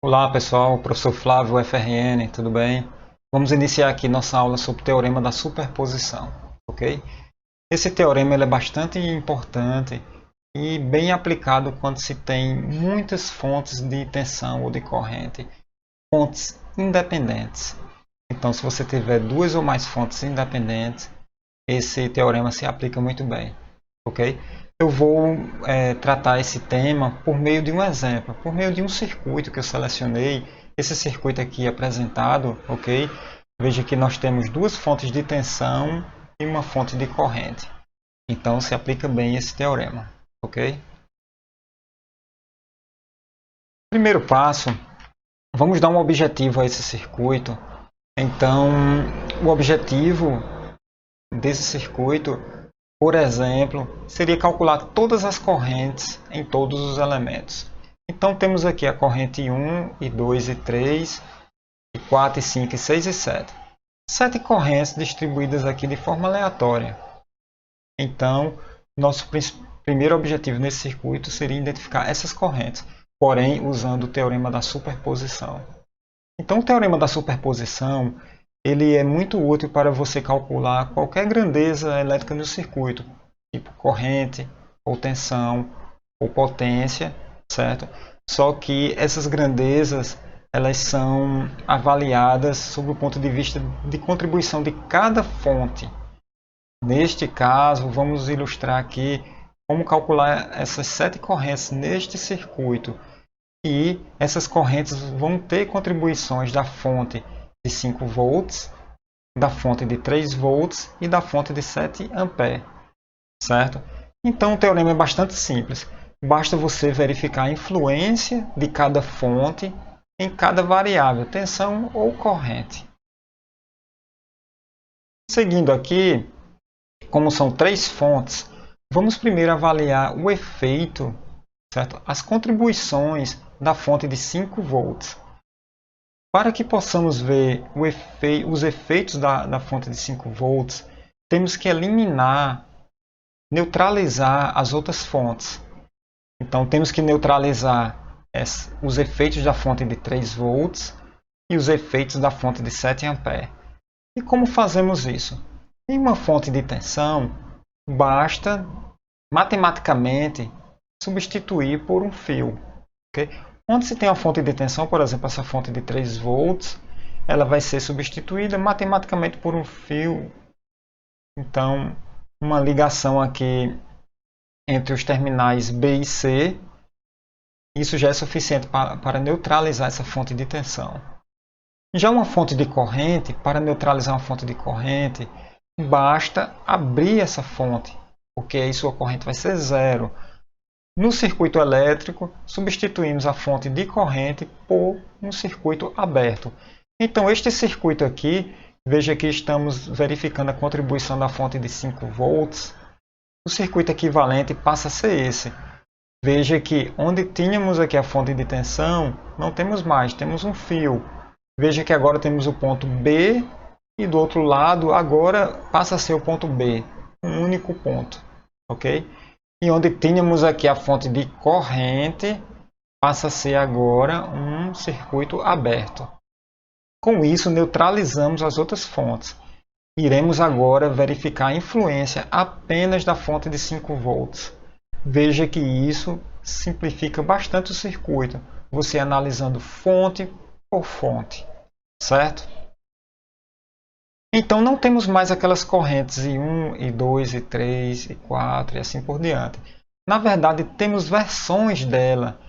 Olá pessoal, professor Flávio FRN, tudo bem? Vamos iniciar aqui nossa aula sobre o teorema da superposição, ok? Esse teorema ele é bastante importante e bem aplicado quando se tem muitas fontes de tensão ou de corrente, fontes independentes. Então, se você tiver duas ou mais fontes independentes, esse teorema se aplica muito bem, ok? Eu vou tratar esse tema por meio de um exemplo, por meio de um circuito que eu selecionei. Esse circuito aqui apresentado, ok? Veja que nós temos duas fontes de tensão e uma fonte de corrente. Então, se aplica bem esse teorema, ok? Primeiro passo, vamos dar um objetivo a esse circuito. Então, o objetivo desse circuito, por exemplo, seria calcular todas as correntes em todos os elementos. Então temos aqui a corrente 1, e 2, e 3, e 4, e 5, e 6 e 7. 7 correntes distribuídas aqui de forma aleatória. Então, nosso primeiro objetivo nesse circuito seria identificar essas correntes, porém usando o teorema da superposição. Então o teorema da superposição ele é muito útil para você calcular qualquer grandeza elétrica no circuito, tipo corrente, ou tensão, ou potência, certo? Só que essas grandezas elas são avaliadas sob o ponto de vista de contribuição de cada fonte. Neste caso, vamos ilustrar aqui como calcular essas 7 correntes neste circuito. E essas correntes vão ter contribuições da fonte de 5 volts, da fonte de 3 volts e da fonte de 7 amperes, certo? Então o teorema é bastante simples. Basta você verificar a influência de cada fonte em cada variável, tensão ou corrente. Seguindo aqui, como são 3 fontes, vamos primeiro avaliar o efeito, certo? As contribuições da fonte de 5 volts. Para que possamos ver os efeitos da fonte de 5 volts, temos que eliminar, neutralizar as outras fontes. Então, temos que neutralizar os efeitos da fonte de 3 volts e os efeitos da fonte de 7 amperes. E como fazemos isso? Em uma fonte de tensão, basta matematicamente substituir por um fio. Okay? Onde se tem a fonte de tensão, por exemplo, essa fonte de 3 volts, ela vai ser substituída matematicamente por um fio. Então, uma ligação aqui entre os terminais B e C, isso já é suficiente para neutralizar essa fonte de tensão. Já uma fonte de corrente, para neutralizar uma fonte de corrente, basta abrir essa fonte, porque aí sua corrente vai ser zero. No circuito elétrico, substituímos a fonte de corrente por um circuito aberto. Então, este circuito aqui, veja que estamos verificando a contribuição da fonte de 5 volts. O circuito equivalente passa a ser esse. Veja que onde tínhamos aqui a fonte de tensão, não temos mais, temos um fio. Veja que agora temos o ponto B e do outro lado agora passa a ser o ponto B, um único ponto, ok? E onde tínhamos aqui a fonte de corrente, passa a ser agora um circuito aberto. Com isso, neutralizamos as outras fontes. Iremos agora verificar a influência apenas da fonte de 5 volts. Veja que isso simplifica bastante o circuito, você analisando fonte por fonte, certo? Então não temos mais aquelas correntes I1, I2, I3, I4 e assim por diante. Na verdade, temos versões dela,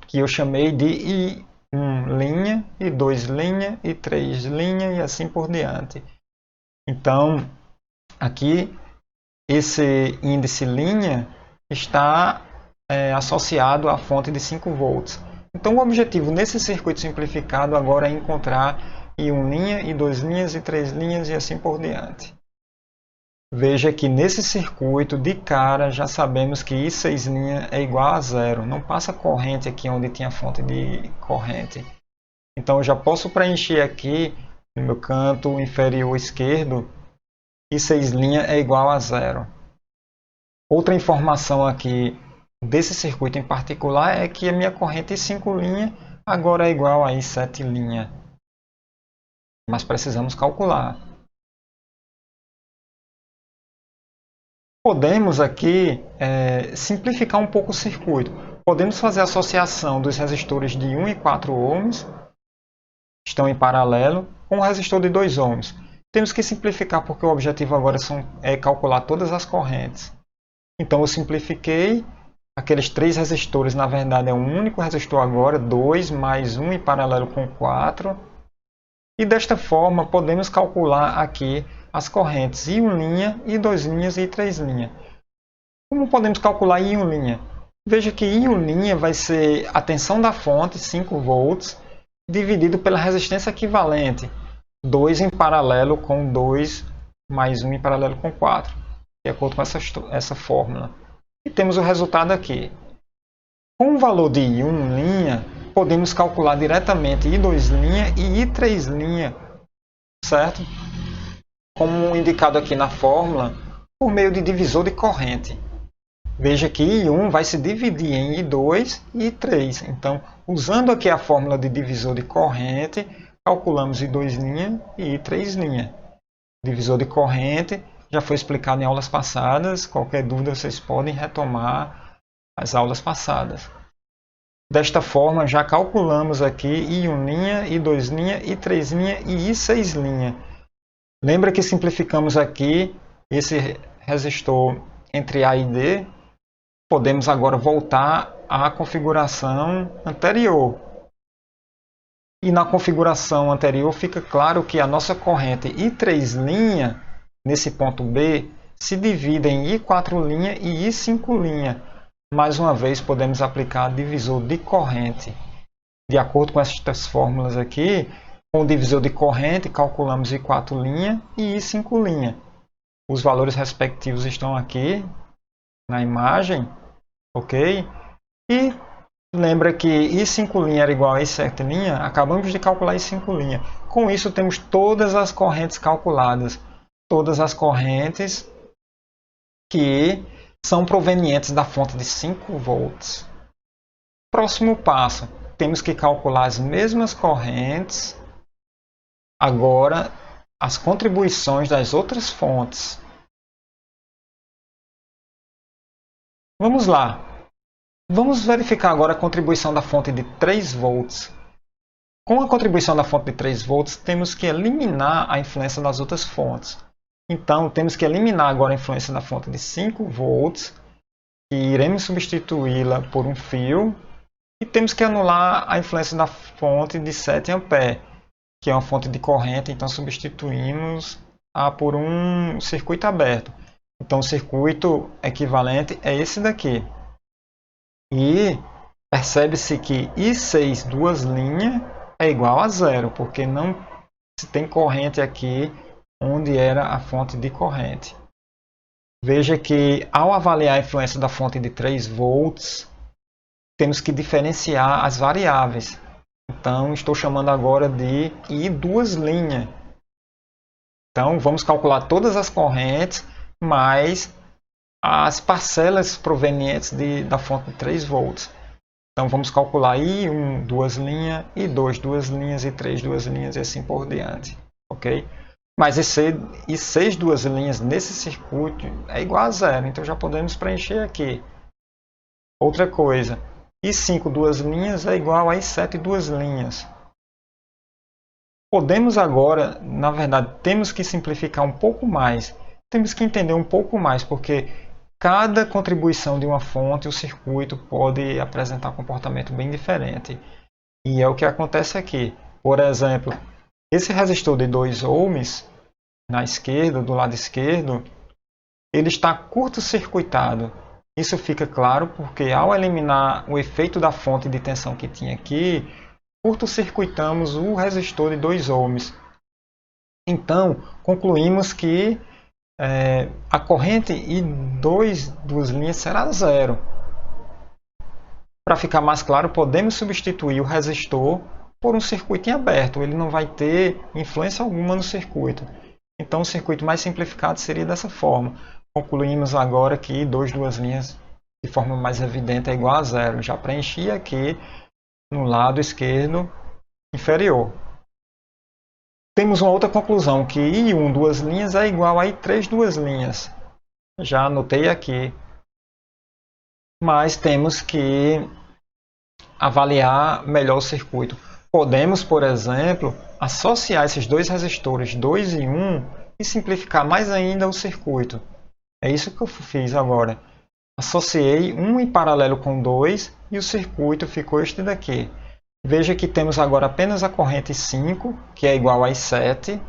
que eu chamei de I1 linha, I2 linha, I3 linha e assim por diante. Então, aqui, esse índice linha está associado à fonte de 5 volts. Então, o objetivo nesse circuito simplificado agora é encontrar I1 linha, I2 linhas, I3 linhas e assim por diante. Veja que nesse circuito, de cara, já sabemos que I6 linha é igual a zero. Não passa corrente aqui onde tinha fonte de corrente. Então, eu já posso preencher aqui, no meu canto inferior esquerdo, I6 linha é igual a zero. Outra informação aqui desse circuito em particular é que a minha corrente I5 linha agora é igual a I7 linha. Mas precisamos calcular. Podemos aqui simplificar um pouco o circuito. Podemos fazer a associação dos resistores de 1 e 4 ohms, que estão em paralelo, com o resistor de 2 ohms. Temos que simplificar porque o objetivo agora é calcular todas as correntes. Então eu simplifiquei. Aqueles 3 resistores, na verdade, é um único resistor agora, 2 mais 1 em paralelo com 4. E desta forma, podemos calcular aqui as correntes I1 linha, I2 linhas e I3 linha. Como podemos calcular I1 linha? Veja que I1 linha vai ser a tensão da fonte, 5 volts, dividido pela resistência equivalente, 2 em paralelo com 2 mais 1 em paralelo com 4, de acordo com essa fórmula. E temos o resultado aqui. Com o valor de I1 linha, podemos calcular diretamente I2 linha e I3 linha, certo? Como indicado aqui na fórmula, por meio de divisor de corrente. Veja que I1 vai se dividir em I2 e I3. Então, usando aqui a fórmula de divisor de corrente, calculamos I2 linha e I3 linha. Divisor de corrente já foi explicado em aulas passadas. Qualquer dúvida vocês podem retomar as aulas passadas. Desta forma, já calculamos aqui I1 linha, I2 linha, I3 linha e I6 linha. Lembra que simplificamos aqui esse resistor entre A e D? Podemos agora voltar à configuração anterior. E na configuração anterior fica claro que a nossa corrente I3 linha, nesse ponto B, se divide em I4 linha e I5 linha. Mais uma vez, podemos aplicar divisor de corrente. De acordo com estas fórmulas aqui, com o divisor de corrente, calculamos I4 linha e I5 linha. Os valores respectivos estão aqui na imagem, ok? E lembra que I5 linha era igual a I7 linha? Acabamos de calcular I5 linha. Com isso, temos todas as correntes calculadas. Todas as correntes que são provenientes da fonte de 5 volts. Próximo passo, temos que calcular as mesmas correntes, agora as contribuições das outras fontes. Vamos lá. Vamos verificar agora a contribuição da fonte de 3 volts. Com a contribuição da fonte de 3 volts, temos que eliminar a influência das outras fontes. Então, temos que eliminar agora a influência da fonte de 5 volts, e iremos substituí-la por um fio, e temos que anular a influência da fonte de 7 ampere, que é uma fonte de corrente, então substituímos-a por um circuito aberto. Então, o circuito equivalente é esse daqui. E percebe-se que I6 duas linhas é igual a zero, porque não se tem corrente aqui onde era a fonte de corrente. Veja que ao avaliar a influência da fonte de 3 volts, temos que diferenciar as variáveis. Então, estou chamando agora de I duas linhas. Então, vamos calcular todas as correntes, mais as parcelas provenientes da fonte de 3 volts. Então, vamos calcular I1 duas linhas, I2 duas linhas, I3 duas linhas e assim por diante. Ok? Mas I6 duas linhas nesse circuito é igual a zero, então já podemos preencher aqui. Outra coisa, I5 duas linhas é igual a I7 duas linhas. Podemos agora, na verdade, temos que simplificar um pouco mais. Temos que entender um pouco mais, porque cada contribuição de uma fonte, o circuito pode apresentar um comportamento bem diferente. E é o que acontece aqui. Por exemplo, esse resistor de 2 ohms, na esquerda, do lado esquerdo, ele está curto-circuitado. Isso fica claro porque ao eliminar o efeito da fonte de tensão que tinha aqui, curto-circuitamos o resistor de 2 ohms. Então, concluímos que a corrente I2 duas linhas será zero. Para ficar mais claro, podemos substituir o resistor por um circuito em aberto. Ele não vai ter influência alguma no circuito. Então, o circuito mais simplificado seria dessa forma. Concluímos agora que I2 duas linhas de forma mais evidente é igual a zero. Já preenchi aqui no lado esquerdo inferior. Temos uma outra conclusão, que I1 duas linhas é igual a I3 duas linhas. Já anotei aqui. Mas temos que avaliar melhor o circuito. Podemos, por exemplo, associar esses dois resistores 2 e 1 e simplificar mais ainda o circuito. É isso que eu fiz agora. Associei um em paralelo com 2 e o circuito ficou este daqui. Veja que temos agora apenas a corrente 5, que é igual a I7,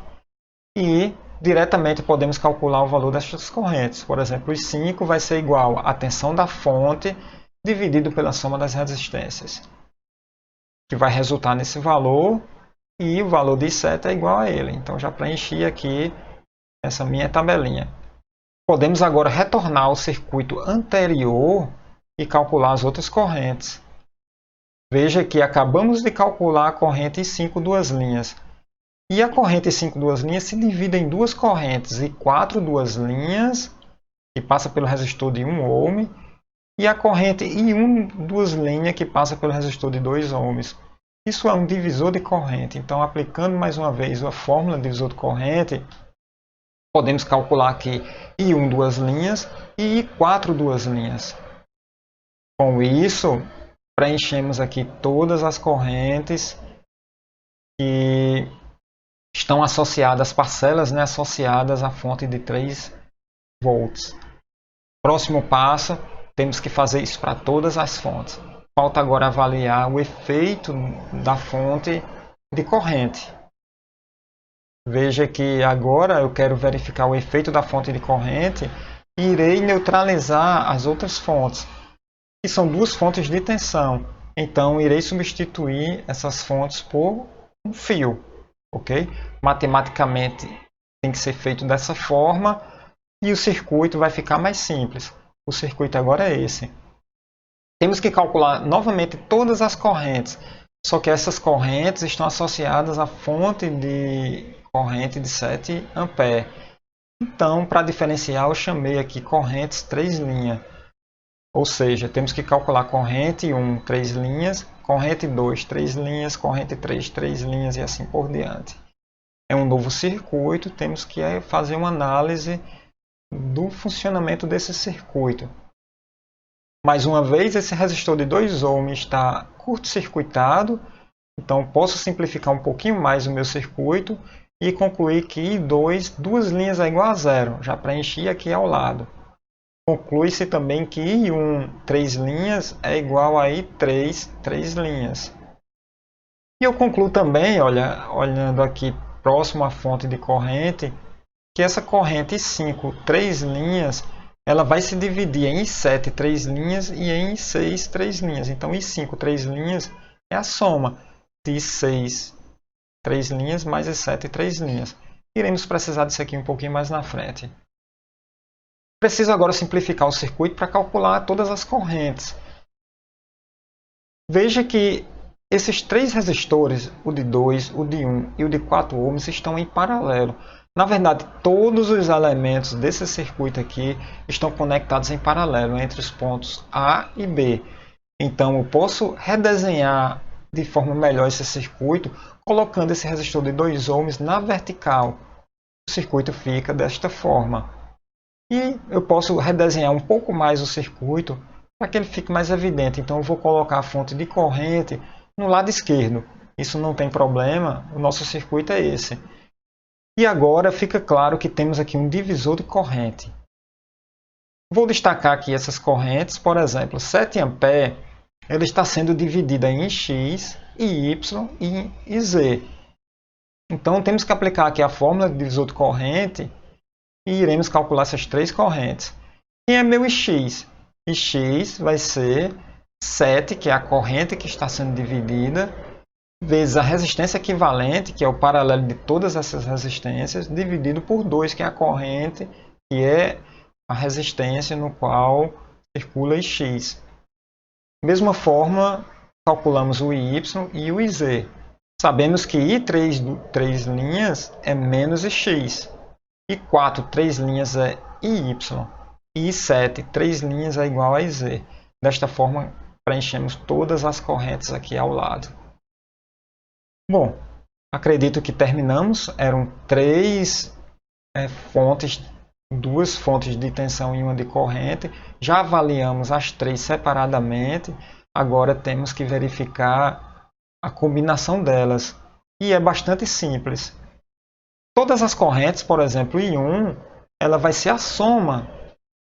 e diretamente podemos calcular o valor destas correntes. Por exemplo, I5 vai ser igual à tensão da fonte dividido pela soma das resistências, que vai resultar nesse valor, e o valor de I7 é igual a ele. Então já preenchi aqui essa minha tabelinha. Podemos agora retornar ao circuito anterior e calcular as outras correntes. Veja que acabamos de calcular a corrente I5 duas linhas. E a corrente I5 duas linhas se divide em duas correntes, I4 duas linhas, que passa pelo resistor de 1 ohm, e a corrente I1 duas linhas, que passa pelo resistor de 2 ohms. Isso é um divisor de corrente. Então, aplicando mais uma vez a fórmula de divisor de corrente, podemos calcular aqui I1 duas linhas e I4 duas linhas. Com isso, preenchemos aqui todas as correntes que estão associadas, parcelas, né, associadas à fonte de 3 volts. Próximo passo, temos que fazer isso para todas as fontes. Falta agora avaliar o efeito da fonte de corrente. Veja que agora eu quero verificar o efeito da fonte de corrente e irei neutralizar as outras fontes, que são duas fontes de tensão. Então, irei substituir essas fontes por um fio. Ok? Matematicamente tem que ser feito dessa forma e o circuito vai ficar mais simples. O circuito agora é esse. Temos que calcular novamente todas as correntes, só que essas correntes estão associadas à fonte de corrente de 7 A. Então, para diferenciar, eu chamei aqui correntes 3 linhas. Ou seja, temos que calcular corrente 1, 3 linhas, corrente 2, 3 linhas, corrente 3, 3 linhas e assim por diante. É um novo circuito, temos que fazer uma análise do funcionamento desse circuito. Mais uma vez, esse resistor de 2 ohms está curto-circuitado, então posso simplificar um pouquinho mais o meu circuito e concluir que I2, duas linhas é igual a zero. Já preenchi aqui ao lado. Conclui-se também que I1, 3 linhas, é igual a I3, 3 linhas. E eu concluo também, olhando aqui próximo à fonte de corrente, que essa corrente I5, 3 linhas, ela vai se dividir em I7, 3 linhas e em I6, 3 linhas. Então, I5, 3 linhas é a soma de I6, 3 linhas mais I7, 3 linhas. Iremos precisar disso aqui um pouquinho mais na frente. Preciso agora simplificar o circuito para calcular todas as correntes. Veja que esses três resistores, o de 2, o de 1 e o de 4 ohms, estão em paralelo. Na verdade, todos os elementos desse circuito aqui estão conectados em paralelo entre os pontos A e B. Então, eu posso redesenhar de forma melhor esse circuito, colocando esse resistor de 2 ohms na vertical. O circuito fica desta forma. E eu posso redesenhar um pouco mais o circuito para que ele fique mais evidente. Então, eu vou colocar a fonte de corrente no lado esquerdo. Isso não tem problema, o nosso circuito é esse. E agora fica claro que temos aqui um divisor de corrente. Vou destacar aqui essas correntes, por exemplo, 7 A, ela está sendo dividida em X, Y e Z. Então temos que aplicar aqui a fórmula de divisor de corrente e iremos calcular essas três correntes. Quem é meu X? X vai ser 7, que é a corrente que está sendo dividida, vezes a resistência equivalente, que é o paralelo de todas essas resistências, dividido por 2, que é a corrente, que é a resistência no qual circula X. Mesma forma, calculamos o Y e o Z. Sabemos que I3, 3 linhas, é menos X. I4, 3 linhas, é IY. E I7, 3 linhas, é igual a IZ. Desta forma, preenchemos todas as correntes aqui ao lado. Bom, acredito que terminamos. Eram três fontes, duas fontes de tensão e uma de corrente. Já avaliamos as três separadamente. Agora temos que verificar a combinação delas. E é bastante simples. Todas as correntes, por exemplo, I1, ela vai ser a soma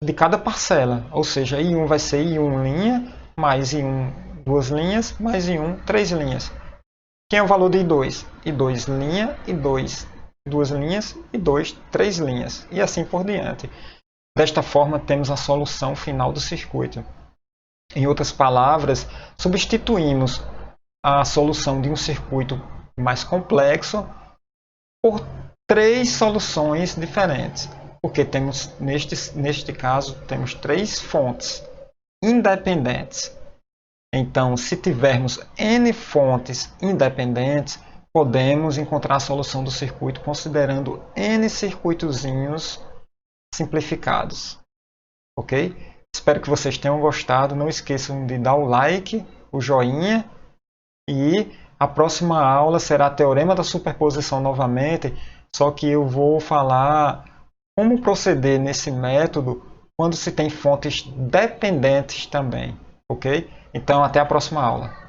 de cada parcela. Ou seja, I1 vai ser I1 linha, mais I1 duas linhas, mais I1 três linhas. Quem é o valor de I2? I2 linha, I2 duas linhas, I2 três linhas. E assim por diante. Desta forma, temos a solução final do circuito. Em outras palavras, substituímos a solução de um circuito mais complexo por três soluções diferentes. Porque temos, neste caso, temos três fontes independentes. Então, se tivermos N fontes independentes, podemos encontrar a solução do circuito considerando N circuitozinhos simplificados. Ok? Espero que vocês tenham gostado. Não esqueçam de dar o like, o joinha. E a próxima aula será Teorema da Superposição novamente. Só que eu vou falar como proceder nesse método quando se tem fontes dependentes também. Ok? Então, até a próxima aula.